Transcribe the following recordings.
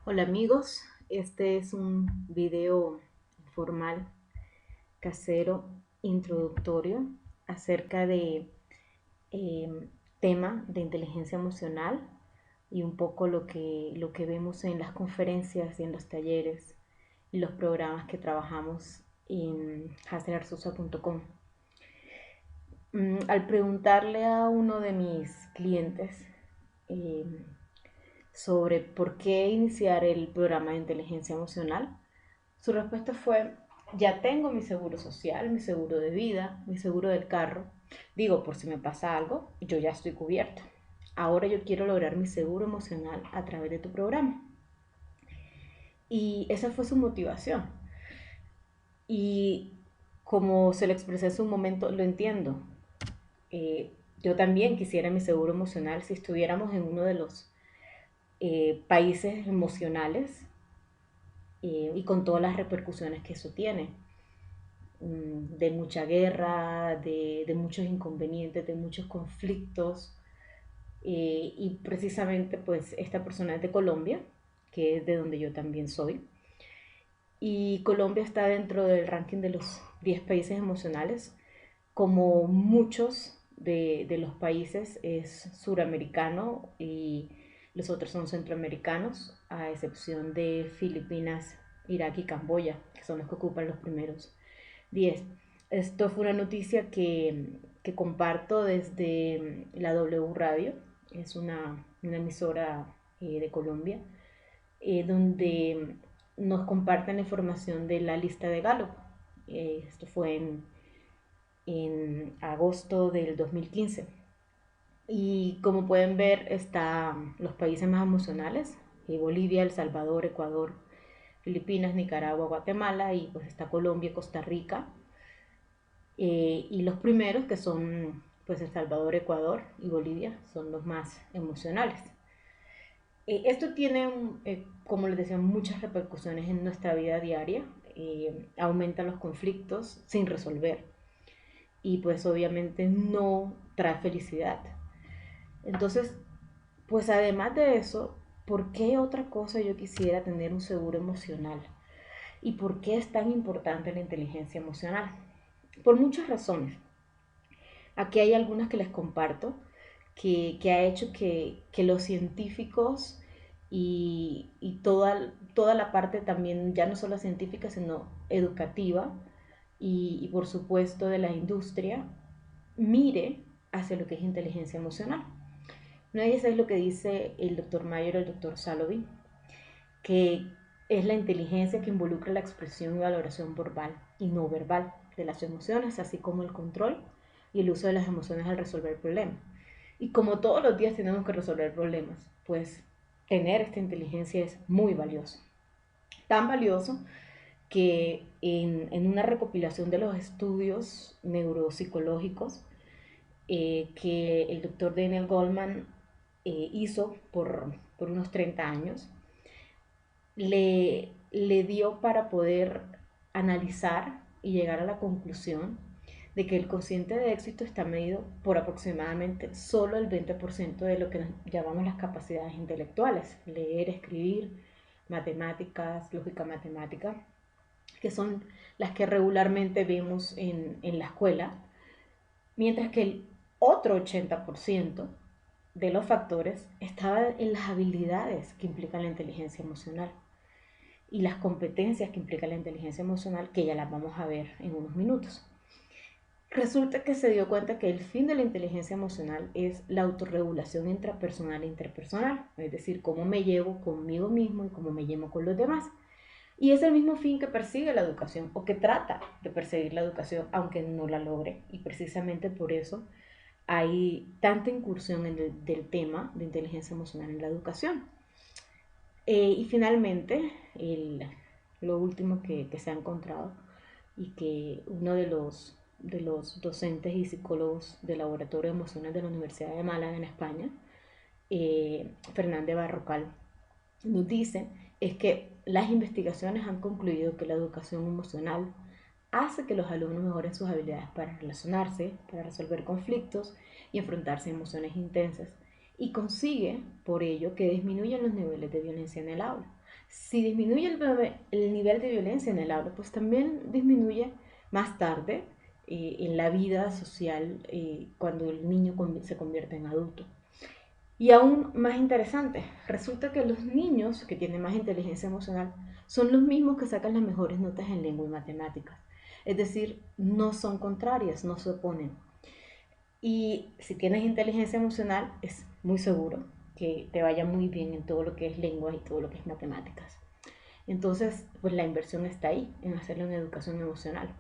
Hola amigos, este es un video formal, casero, introductorio acerca de tema de inteligencia emocional y un poco lo que vemos en las conferencias y en los talleres y los programas que trabajamos en hacerarsusa.com. Al preguntarle a uno de mis clientes eh, sobre por qué iniciar el programa de inteligencia emocional, su respuesta fue: ya tengo mi seguro social, mi seguro de vida, mi seguro del carro. Digo, por si me pasa algo, yo ya estoy cubierto. Ahora yo quiero lograr mi seguro emocional a través de tu programa. Y esa fue su motivación. Y como se lo expresé en su momento, lo entiendo. Yo también quisiera mi seguro emocional si estuviéramos en uno de los países emocionales y con todas las repercusiones que eso tiene, de mucha guerra, de muchos inconvenientes, de muchos conflictos. Y precisamente pues esta persona es de Colombia, que es de donde yo también soy. Y Colombia está dentro del ranking de los 10 países emocionales. Como muchos de los países es suramericano y los otros son centroamericanos, a excepción de Filipinas, Irak y Camboya, que son los que ocupan los primeros 10. Esto fue una noticia que comparto desde la W Radio, es una emisora de Colombia, donde nos comparten la información de la lista de Gallup. Esto fue en agosto del 2015. Y como pueden ver, están los países más emocionales: Bolivia, El Salvador, Ecuador, Filipinas, Nicaragua, Guatemala, y pues está Colombia, Costa Rica. Y los primeros, que son pues El Salvador, Ecuador y Bolivia, son los más emocionales. Esto tiene, como les decía, muchas repercusiones en nuestra vida diaria. Aumenta los conflictos sin resolver y pues obviamente no trae felicidad. Entonces, pues además de eso, ¿por qué otra cosa yo quisiera tener un seguro emocional? ¿Y por qué es tan importante la inteligencia emocional? Por muchas razones. Aquí hay algunas que les comparto, que ha hecho que los científicos y toda la parte también, ya no solo científica, sino educativa y por supuesto de la industria, mire hacia lo que es inteligencia emocional. Nadie sabe lo que dice el doctor Mayer o el doctor Salovey, que es la inteligencia que involucra la expresión y valoración verbal y no verbal de las emociones, así como el control y el uso de las emociones al resolver problemas. Y como todos los días tenemos que resolver problemas, pues tener esta inteligencia es muy valioso. Tan valioso que en una recopilación de los estudios neuropsicológicos que el doctor Daniel Goleman hizo por unos 30 años, le dio para poder analizar y llegar a la conclusión de que el cociente de éxito está medido por aproximadamente solo el 20% de lo que llamamos las capacidades intelectuales: leer, escribir, matemáticas, lógica matemática, que son las que regularmente vemos en la escuela, mientras que el otro 80% de los factores estaba en las habilidades que implican la inteligencia emocional y las competencias que implica la inteligencia emocional, que ya las vamos a ver en unos minutos. Resulta que se dio cuenta que el fin de la inteligencia emocional es la autorregulación intrapersonal e interpersonal, es decir, cómo me llevo conmigo mismo y cómo me llevo con los demás. Y es el mismo fin que persigue la educación, o que trata de perseguir la educación, aunque no la logre. Y precisamente por eso hay tanta incursión en del tema de inteligencia emocional en la educación. Y finalmente, lo último que se ha encontrado, y que uno de los docentes y psicólogos del Laboratorio de Emociones de la Universidad de Málaga en España, Fernández Barrocal, nos dice, es que las investigaciones han concluido que la educación emocional hace que los alumnos mejoren sus habilidades para relacionarse, para resolver conflictos y enfrentarse a emociones intensas, y consigue por ello que disminuyan los niveles de violencia en el aula. Si disminuye el nivel de violencia en el aula, pues también disminuye más tarde en la vida social cuando el niño se convierte en adulto. Y aún más interesante, resulta que los niños que tienen más inteligencia emocional son los mismos que sacan las mejores notas en lengua y matemáticas. Es decir, no son contrarias, no se oponen. Y si tienes inteligencia emocional, es muy seguro que te vaya muy bien en todo lo que es lengua y todo lo que es matemáticas. Entonces, pues la inversión está ahí, en hacerle una educación emocional.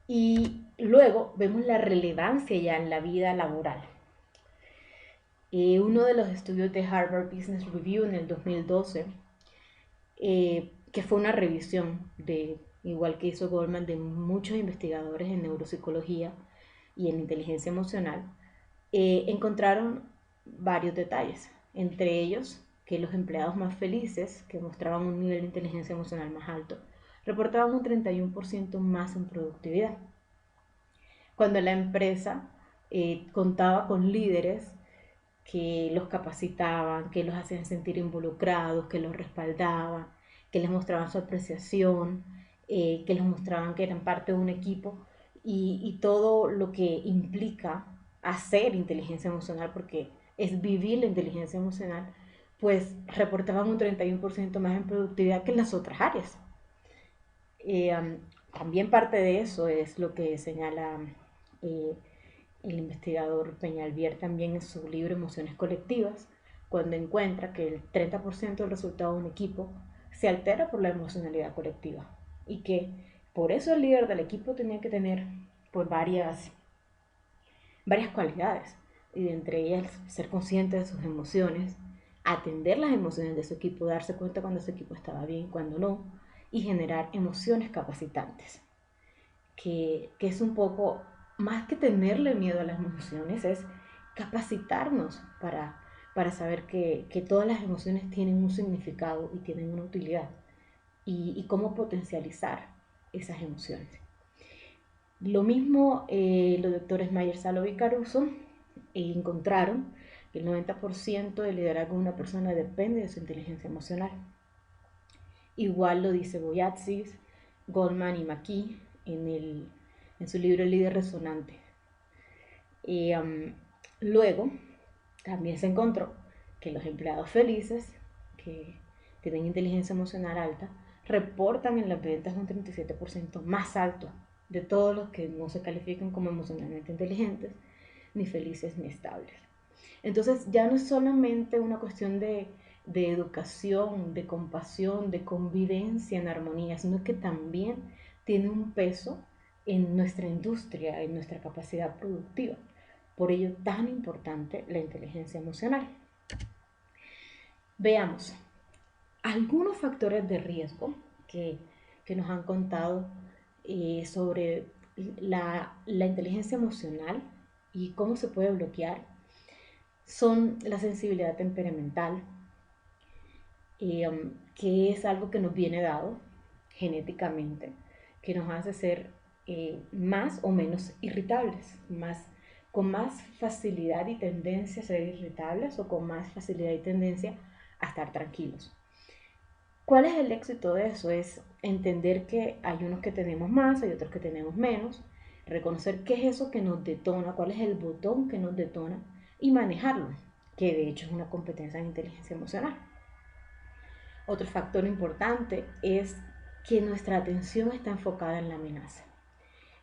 Y luego vemos la relevancia ya en la vida laboral. Uno de los estudios de Harvard Business Review en el 2012, que fue una revisión de, igual que hizo Goldman, de muchos investigadores en neuropsicología y en inteligencia emocional, encontraron varios detalles, entre ellos que los empleados más felices, que mostraban un nivel de inteligencia emocional más alto, reportaban un 31% más en productividad. Cuando la empresa contaba con líderes que los capacitaban, que los hacían sentir involucrados, que los respaldaban, que les mostraban su apreciación, que les mostraban que eran parte de un equipo y todo lo que implica hacer inteligencia emocional, porque es vivir la inteligencia emocional, pues reportaban un 31% más en productividad que en las otras áreas. También parte de eso es lo que señala eh, el investigador Peñalvier también en su libro Emociones Colectivas, cuando encuentra que el 30% del resultado de un equipo se altera por la emocionalidad colectiva y que por eso el líder del equipo tenía que tener pues, varias cualidades, y entre ellas ser consciente de sus emociones, atender las emociones de su equipo, darse cuenta cuando su equipo estaba bien, cuando no, y generar emociones capacitantes, que es un poco más que tenerle miedo a las emociones, es capacitarnos para saber que todas las emociones tienen un significado y tienen una utilidad y cómo potencializar esas emociones. Lo mismo los doctores Mayer, Salovey y Caruso encontraron que el 90% del liderazgo de una persona depende de su inteligencia emocional. Igual lo dice Boyatzis, Goldman y McKee en su libro El líder resonante. Y luego también se encontró que los empleados felices, que tienen inteligencia emocional alta, reportan en las ventas un 37% más alto de todos los que no se califican como emocionalmente inteligentes, ni felices ni estables. Entonces ya no es solamente una cuestión de educación, de compasión, de convivencia en armonía, sino que también tiene un peso en nuestra industria, en nuestra capacidad productiva. Por ello, tan importante la inteligencia emocional. Veamos algunos factores de riesgo que nos han contado sobre la inteligencia emocional y cómo se puede bloquear. Son la sensibilidad temperamental, que es algo que nos viene dado genéticamente, que nos hace ser más o menos irritables, con más facilidad y tendencia a ser irritables o con más facilidad y tendencia a estar tranquilos. ¿Cuál es el éxito de eso? Es entender que hay unos que tenemos más, hay otros que tenemos menos, reconocer qué es eso que nos detona, cuál es el botón que nos detona y manejarlo, que de hecho es una competencia en inteligencia emocional. Otro factor importante es que nuestra atención está enfocada en la amenaza.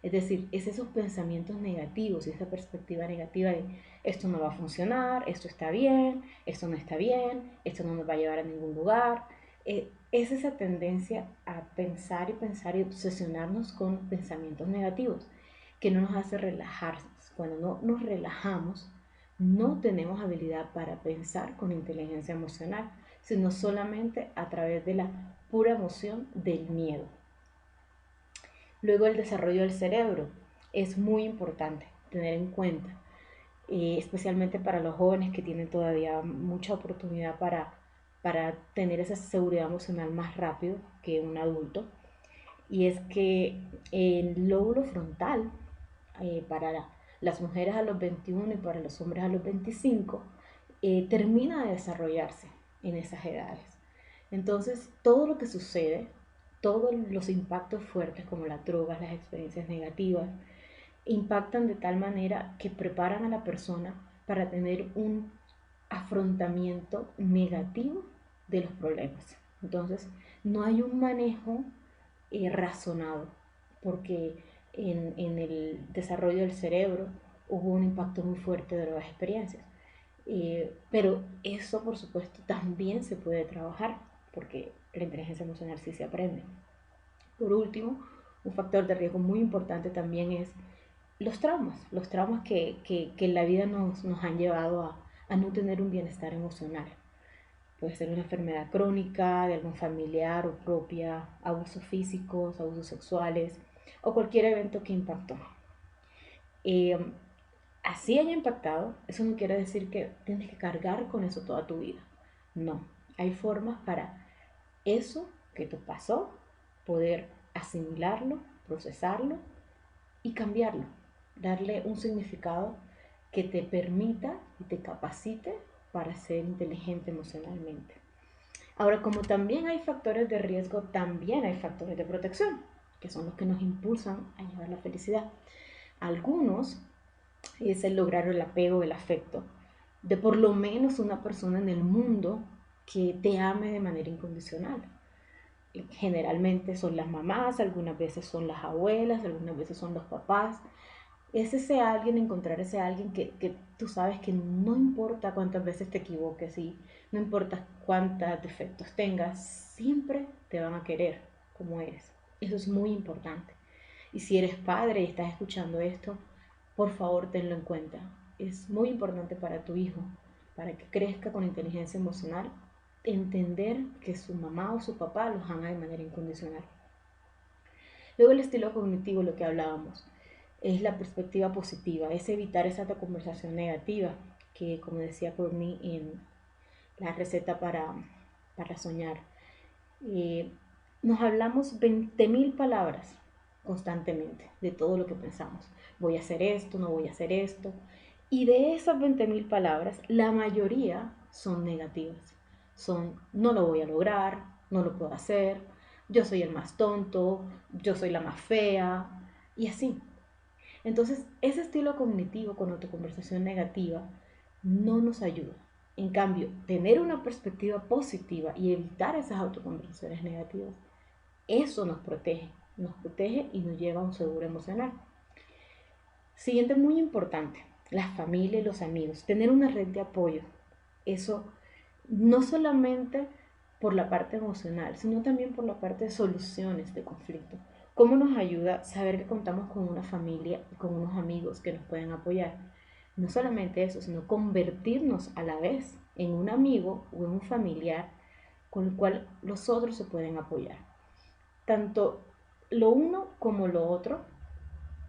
Es decir, es esos pensamientos negativos y esa perspectiva negativa de esto no va a funcionar, esto está bien, esto no está bien, esto no nos va a llevar a ningún lugar. Es esa tendencia a pensar y obsesionarnos con pensamientos negativos que no nos hace relajarnos. Cuando no nos relajamos, no tenemos habilidad para pensar con inteligencia emocional, sino solamente a través de la pura emoción del miedo. Luego el desarrollo del cerebro es muy importante tener en cuenta, especialmente para los jóvenes que tienen todavía mucha oportunidad para tener esa seguridad emocional más rápido que un adulto. Y es que el lóbulo frontal, para las mujeres a los 21 y para los hombres a los 25, termina de desarrollarse en esas edades. Entonces, todo lo que sucede, todos los impactos fuertes como las drogas, las experiencias negativas, impactan de tal manera que preparan a la persona para tener un afrontamiento negativo de los problemas. Entonces, no hay un manejo razonado, porque en el desarrollo del cerebro hubo un impacto muy fuerte de nuevas experiencias. Pero eso, por supuesto, también se puede trabajar, porque la inteligencia emocional sí se aprende. Por último, un factor de riesgo muy importante también es los traumas que en la vida nos han llevado a no tener un bienestar emocional. Puede ser una enfermedad crónica de algún familiar o propia, abusos físicos, abusos sexuales o cualquier evento que impactó. Eh, Así haya impactado, eso no quiere decir que tienes que cargar con eso toda tu vida. No, hay formas para eso que te pasó, poder asimilarlo, procesarlo y cambiarlo, darle un significado que te permita y te capacite para ser inteligente emocionalmente. Ahora, como también hay factores de riesgo, también hay factores de protección, que son los que nos impulsan a llevar la felicidad. Algunos es el lograr el apego, el afecto, de por lo menos una persona en el mundo que te ame de manera incondicional. Generalmente son las mamás, algunas veces son las abuelas, algunas veces son los papás. Es ese alguien, encontrar ese alguien que tú sabes que no importa cuántas veces te equivoques y no importa cuántos defectos tengas, siempre te van a querer como eres. Eso es muy importante. Y si eres padre y estás escuchando esto, por favor tenlo en cuenta. Es muy importante para tu hijo, para que crezca con inteligencia emocional, entender que su mamá o su papá los ama de manera incondicional. Luego el estilo cognitivo, lo que hablábamos, es la perspectiva positiva, es evitar esa conversación negativa, que como decía Courtney en la receta para soñar. Eh, Nos hablamos 20.000 palabras constantemente de todo lo que pensamos. Voy a hacer esto, no voy a hacer esto. Y de esas 20.000 palabras, la mayoría son negativas. Son, no lo voy a lograr, no lo puedo hacer, yo soy el más tonto, yo soy la más fea, y así. Entonces, ese estilo cognitivo con autoconversación negativa no nos ayuda. En cambio, tener una perspectiva positiva y evitar esas autoconversaciones negativas, eso nos protege y nos lleva a un seguro emocional. Siguiente, muy importante, la familia y los amigos, tener una red de apoyo. Eso no solamente por la parte emocional, sino también por la parte de soluciones de conflicto. ¿Cómo nos ayuda saber que contamos con una familia y con unos amigos que nos pueden apoyar? No solamente eso, sino convertirnos a la vez en un amigo o en un familiar con el cual los otros se pueden apoyar. Tanto lo uno como lo otro,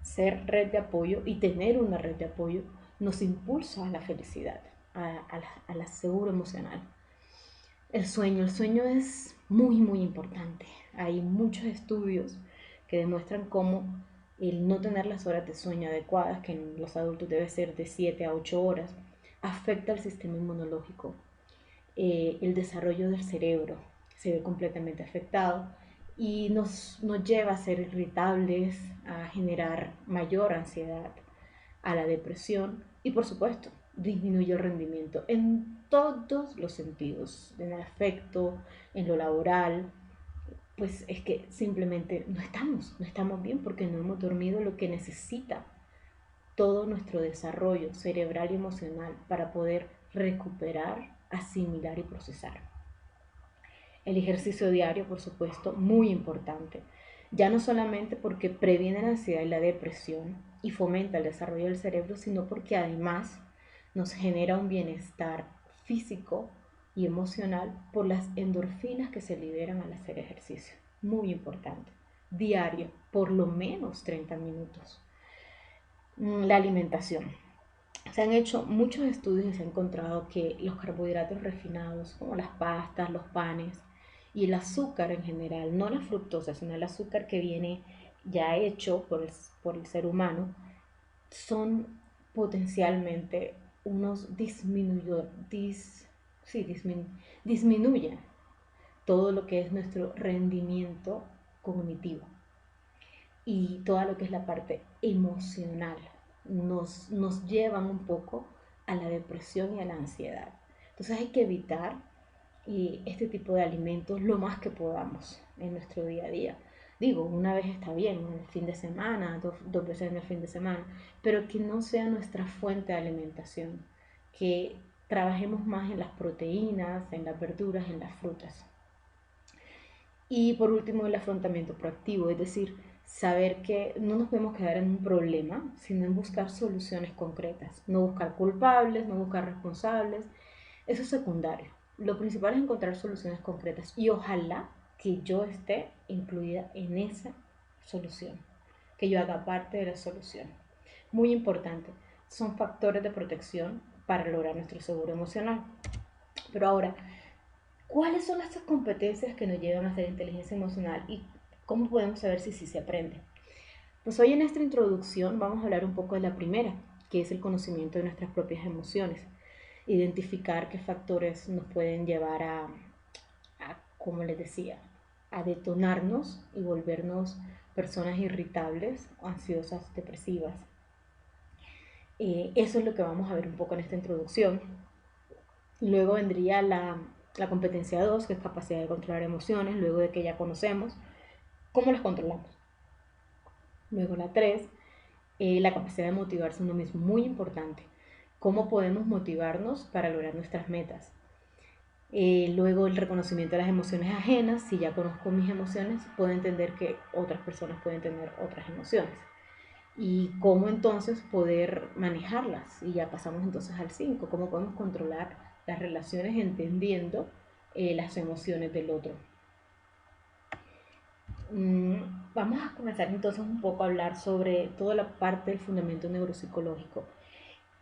ser red de apoyo y tener una red de apoyo, nos impulsa a la felicidad, a la seguro emocional. El sueño es muy, muy importante. Hay muchos estudios que demuestran cómo el no tener las horas de sueño adecuadas, que en los adultos debe ser de 7 a 8 horas, afecta al sistema inmunológico. El desarrollo del cerebro se ve completamente afectado y nos lleva a ser irritables, a generar mayor ansiedad, a la depresión y por supuesto disminuye el rendimiento en todos los sentidos, en el afecto, en lo laboral, pues es que simplemente no estamos bien porque no hemos dormido lo que necesita todo nuestro desarrollo cerebral y emocional para poder recuperar, asimilar y procesar. El ejercicio diario, por supuesto, muy importante. Ya no solamente porque previene la ansiedad y la depresión y fomenta el desarrollo del cerebro, sino porque además nos genera un bienestar físico y emocional por las endorfinas que se liberan al hacer ejercicio. Muy importante. Diario, por lo menos 30 minutos. La alimentación. Se han hecho muchos estudios y se ha encontrado que los carbohidratos refinados, como las pastas, los panes y el azúcar en general, no la fructosa, sino el azúcar que viene ya hecho por el ser humano, son potencialmente unos sí, disminuyen todo lo que es nuestro rendimiento cognitivo y toda lo que es la parte emocional. Nos llevan un poco a la depresión y a la ansiedad. Entonces hay que evitar este tipo de alimentos lo más que podamos en nuestro día a día. Digo, una vez está bien, en el fin de semana, dos veces en el fin de semana, pero que no sea nuestra fuente de alimentación, que trabajemos más en las proteínas, en las verduras, en las frutas. Y por último, el afrontamiento proactivo, es decir, saber que no nos podemos quedar en un problema, sino en buscar soluciones concretas, no buscar culpables, no buscar responsables, eso es secundario. Lo principal es encontrar soluciones concretas y ojalá que yo esté incluida en esa solución, que yo haga parte de la solución. Muy importante, son factores de protección para lograr nuestro seguro emocional. Pero ahora, ¿cuáles son estas competencias que nos llevan a hacer inteligencia emocional y cómo podemos saber si sí se aprende? Pues hoy en esta introducción vamos a hablar un poco de la primera, que es el conocimiento de nuestras propias emociones. Identificar qué factores nos pueden llevar como les decía, a detonarnos y volvernos personas irritables, ansiosas, depresivas. Eso es lo que vamos a ver un poco en esta introducción. Luego vendría la competencia 2, que es capacidad de controlar emociones, luego de que ya conocemos cómo las controlamos. Luego la 3, la capacidad de motivarse uno mismo, muy importante. Cómo podemos motivarnos para lograr nuestras metas. Luego el reconocimiento de las emociones ajenas, si ya conozco mis emociones, puedo entender que otras personas pueden tener otras emociones. Y cómo entonces poder manejarlas. Y ya pasamos entonces al 5, cómo podemos controlar las relaciones entendiendo las emociones del otro. Vamos a comenzar entonces un poco a hablar sobre toda la parte del fundamento neuropsicológico.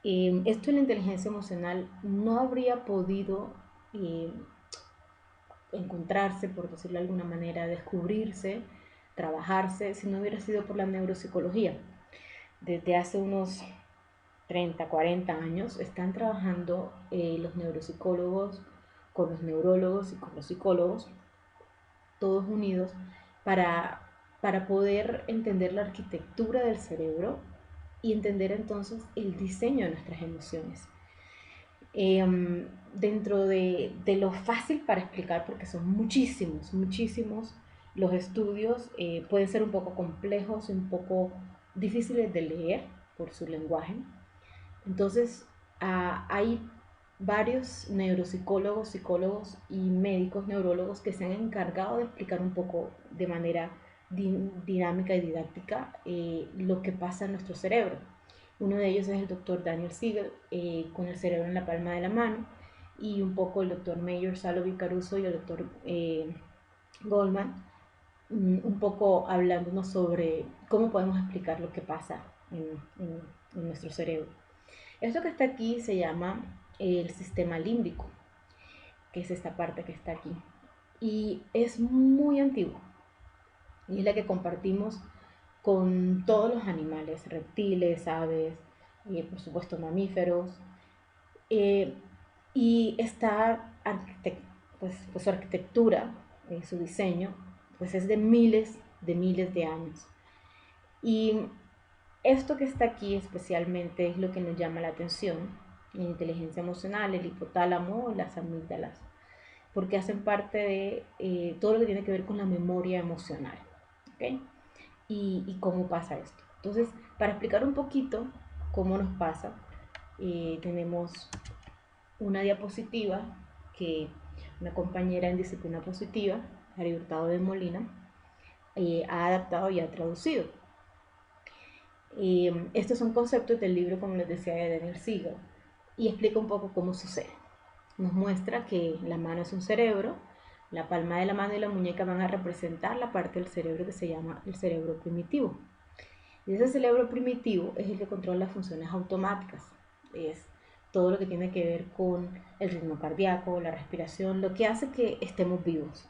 Esto en la inteligencia emocional no habría podido encontrarse, por decirlo de alguna manera, descubrirse, trabajarse, si no hubiera sido por la neuropsicología. Desde hace unos 30, 40 años están trabajando los neuropsicólogos con los neurólogos y con los psicólogos, todos unidos, para, para poder entender la arquitectura del cerebro y entender entonces el diseño de nuestras emociones. Dentro de lo fácil para explicar, porque son muchísimos los estudios, pueden ser un poco complejos y un poco difíciles de leer por su lenguaje. Entonces, hay varios neuropsicólogos, psicólogos y médicos neurólogos que se han encargado de explicar un poco de manera dinámica y didáctica lo que pasa en nuestro cerebro. Uno de ellos es el doctor Daniel Siegel, con el cerebro en la palma de la mano, y un poco el doctor Mayer, Salovey Caruso y el doctor Goldman, un poco hablándonos sobre cómo podemos explicar lo que pasa en nuestro cerebro. Esto que está aquí se llama el sistema límbico, que es esta parte que está aquí, y es muy antiguo, y es la que compartimos con todos los animales, reptiles, aves, por supuesto mamíferos, eh, y esta pues su arquitectura, su diseño, pues es de miles de años. Y esto que está aquí especialmente es lo que nos llama la atención, la inteligencia emocional, el hipotálamo, las amígdalas, porque hacen parte de todo lo que tiene que ver con la memoria emocional. ¿Okay? Y cómo pasa esto. Entonces, para explicar un poquito cómo nos pasa, tenemos una diapositiva que una compañera en disciplina positiva, Ari Hurtado de Molina, ha adaptado y ha traducido. Estos son conceptos del libro, como les decía, de Daniel Siegel, y explica un poco cómo sucede. Nos muestra que la mano es un cerebro, la palma de la mano y la muñeca van a representar la parte del cerebro que se llama el cerebro primitivo. Y ese cerebro primitivo es el que controla las funciones automáticas. Es todo lo que tiene que ver con el ritmo cardíaco, la respiración, lo que hace que estemos vivos.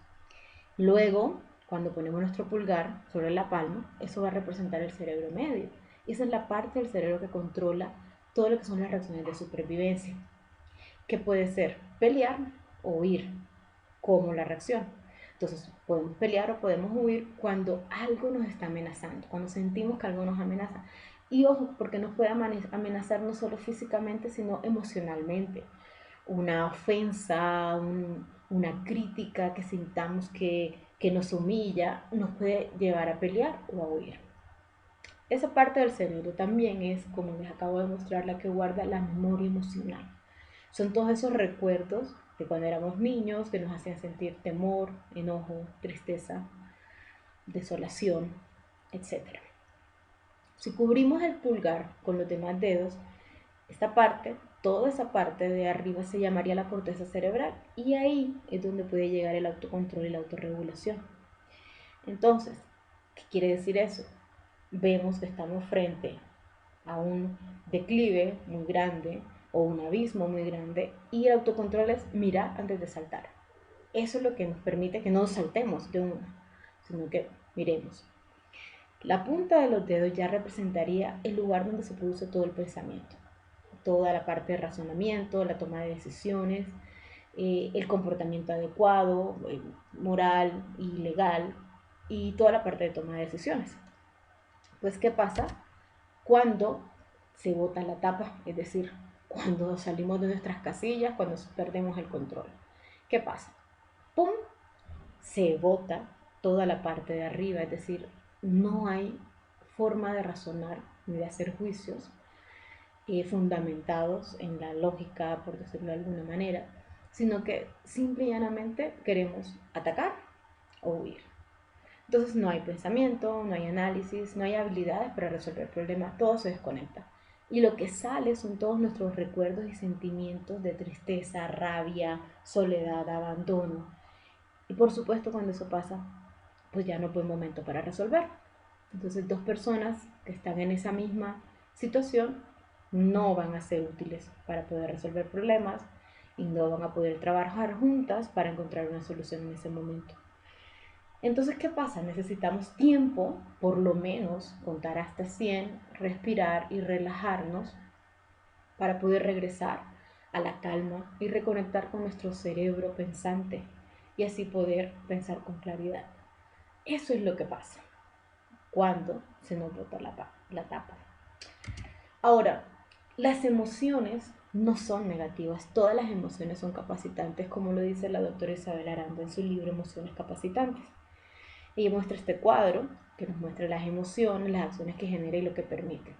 Luego, cuando ponemos nuestro pulgar sobre la palma, eso va a representar el cerebro medio. Y esa es la parte del cerebro que controla todo lo que son las reacciones de supervivencia, que puede ser pelear o huir, como la reacción. Entonces, podemos pelear o podemos huir cuando algo nos está amenazando, cuando sentimos que algo nos amenaza. Y ojo, porque nos puede amenazar no solo físicamente, sino emocionalmente. Una ofensa, una crítica que sintamos que nos humilla, nos puede llevar a pelear o a huir. Esa parte del cerebro también es, como les acabo de mostrar, la que guarda la memoria emocional. Son todos esos recuerdos de cuando éramos niños que nos hacían sentir temor, enojo, tristeza, desolación, etc. Si cubrimos el pulgar con los demás dedos, esta parte, toda esa parte de arriba se llamaría la corteza cerebral y ahí es donde puede llegar el autocontrol y la autorregulación. Entonces, ¿qué quiere decir eso? Vemos que estamos frente a un declive muy grande o un abismo muy grande y el autocontrol es mirar antes de saltar. Eso es lo que nos permite que no saltemos de una, sino que miremos. La punta de los dedos ya representaría el lugar donde se produce todo el pensamiento, toda la parte de razonamiento, la toma de decisiones, el comportamiento adecuado, moral y legal y toda la parte de toma de decisiones. Pues, ¿qué pasa cuando se bota la tapa? Es decir, cuando salimos de nuestras casillas, cuando perdemos el control. ¿Qué pasa? ¡Pum! Se bota toda la parte de arriba, es decir, no hay forma de razonar ni de hacer juicios fundamentados en la lógica, por decirlo de alguna manera, sino que simple y llanamente queremos atacar o huir. Entonces no hay pensamiento, no hay análisis, no hay habilidades para resolver problemas, todo se desconecta. Y lo que sale son todos nuestros recuerdos y sentimientos de tristeza, rabia, soledad, abandono. Y por supuesto cuando eso pasa, pues ya no fue momento para resolver. Entonces dos personas que están en esa misma situación no van a ser útiles para poder resolver problemas y no van a poder trabajar juntas para encontrar una solución en ese momento. Entonces, ¿qué pasa? Necesitamos tiempo, por lo menos contar hasta 100, respirar y relajarnos para poder regresar a la calma y reconectar con nuestro cerebro pensante y así poder pensar con claridad. Eso es lo que pasa cuando se nos bota la tapa. Ahora, las emociones no son negativas, todas las emociones son capacitantes, como lo dice la doctora Isabel Aranda en su libro Emociones Capacitantes. Ella muestra este cuadro que nos muestra las emociones, las acciones que genera y lo que permite.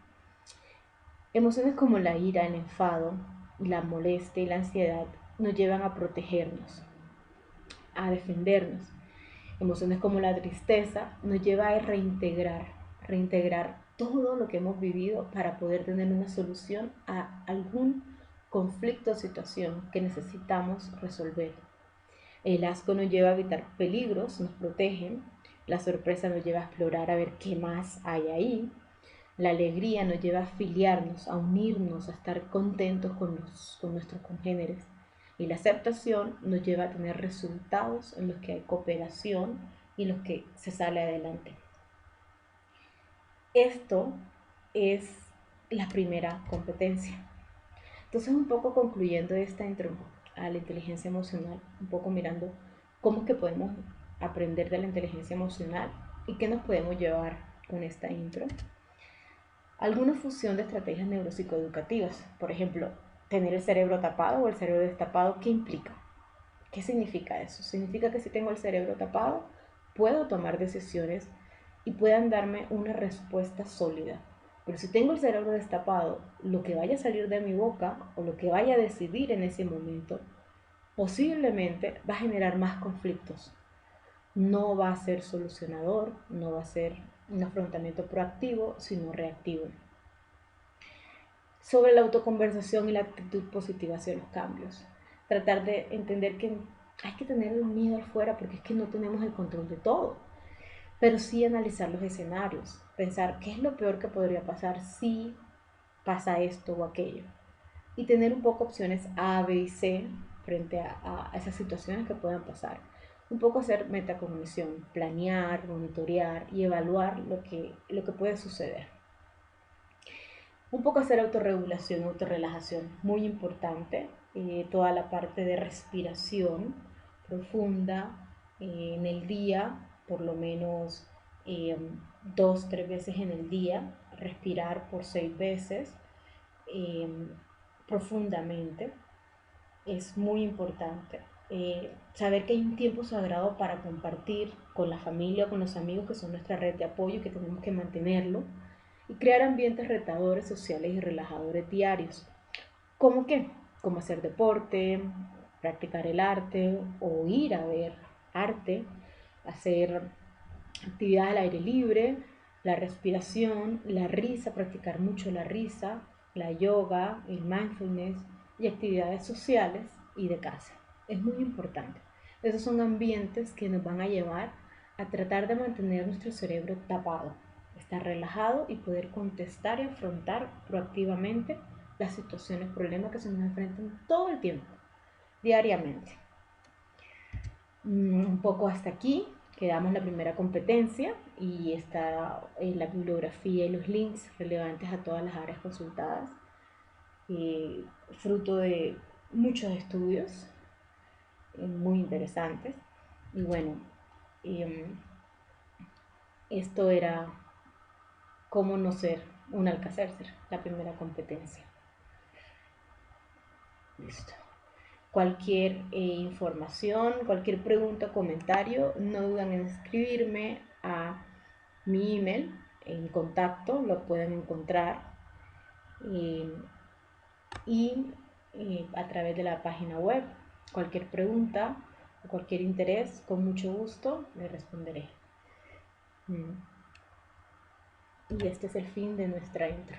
Emociones como la ira, el enfado, la molestia y la ansiedad nos llevan a protegernos, a defendernos. Emociones como la tristeza nos lleva a reintegrar todo lo que hemos vivido para poder tener una solución a algún conflicto o situación que necesitamos resolver. El asco nos lleva a evitar peligros, nos protegen. La sorpresa nos lleva a explorar a ver qué más hay ahí. La alegría nos lleva a afiliarnos, a unirnos, a estar contentos con nuestros congéneres. Y la aceptación nos lleva a tener resultados en los que hay cooperación y en los que se sale adelante. Esto es la primera competencia. Entonces, un poco concluyendo esta intro a la inteligencia emocional, un poco mirando cómo es que podemos aprender de la inteligencia emocional y qué nos podemos llevar con esta intro. Alguna fusión de estrategias neuropsicoeducativas, por ejemplo, tener el cerebro tapado o el cerebro destapado, ¿qué implica? ¿Qué significa eso? Significa que si tengo el cerebro tapado, puedo tomar decisiones y puedan darme una respuesta sólida. Pero si tengo el cerebro destapado, lo que vaya a salir de mi boca o lo que vaya a decidir en ese momento, posiblemente va a generar más conflictos. No va a ser solucionador, no va a ser un afrontamiento proactivo, sino reactivo. Sobre la autoconversación y la actitud positiva hacia los cambios. Tratar de entender que hay que tener el miedo al fuera porque es que no tenemos el control de todo. Pero sí analizar los escenarios, pensar qué es lo peor que podría pasar si pasa esto o aquello. Y tener un poco opciones A, B y C frente a esas situaciones que puedan pasar. Un poco hacer metacognición, planear, monitorear y evaluar lo que puede suceder. Un poco hacer autorregulación, autorrelajación, muy importante. Toda la parte de respiración profunda en el día, por lo menos eh, 2, 3 veces en el día, respirar por 6 veces eh, profundamente es muy importante. Saber que hay un tiempo sagrado para compartir con la familia o con los amigos que son nuestra red de apoyo y que tenemos que mantenerlo y crear ambientes retadores, sociales y relajadores diarios. ¿Cómo qué? Como hacer deporte, practicar el arte o ir a ver arte, hacer actividades al aire libre, la respiración, la risa, practicar mucho la risa, la yoga, el mindfulness y actividades sociales y de casa. Es muy importante. Esos son ambientes que nos van a llevar a tratar de mantener nuestro cerebro tapado, estar relajado y poder contestar y afrontar proactivamente las situaciones, problemas que se nos enfrentan todo el tiempo, diariamente. Un poco hasta aquí, quedamos la primera competencia y está en la bibliografía y los links relevantes a todas las áreas consultadas, fruto de muchos estudios muy interesantes. Y bueno, eh, esto era cómo no ser un Alcacercer, la primera competencia. Listo. Cualquier información, cualquier pregunta o comentario, no duden en escribirme a mi email en contacto, lo pueden encontrar eh, y a través de la página web. Cualquier pregunta o cualquier interés, con mucho gusto le responderé. Y este es el fin de nuestra intro.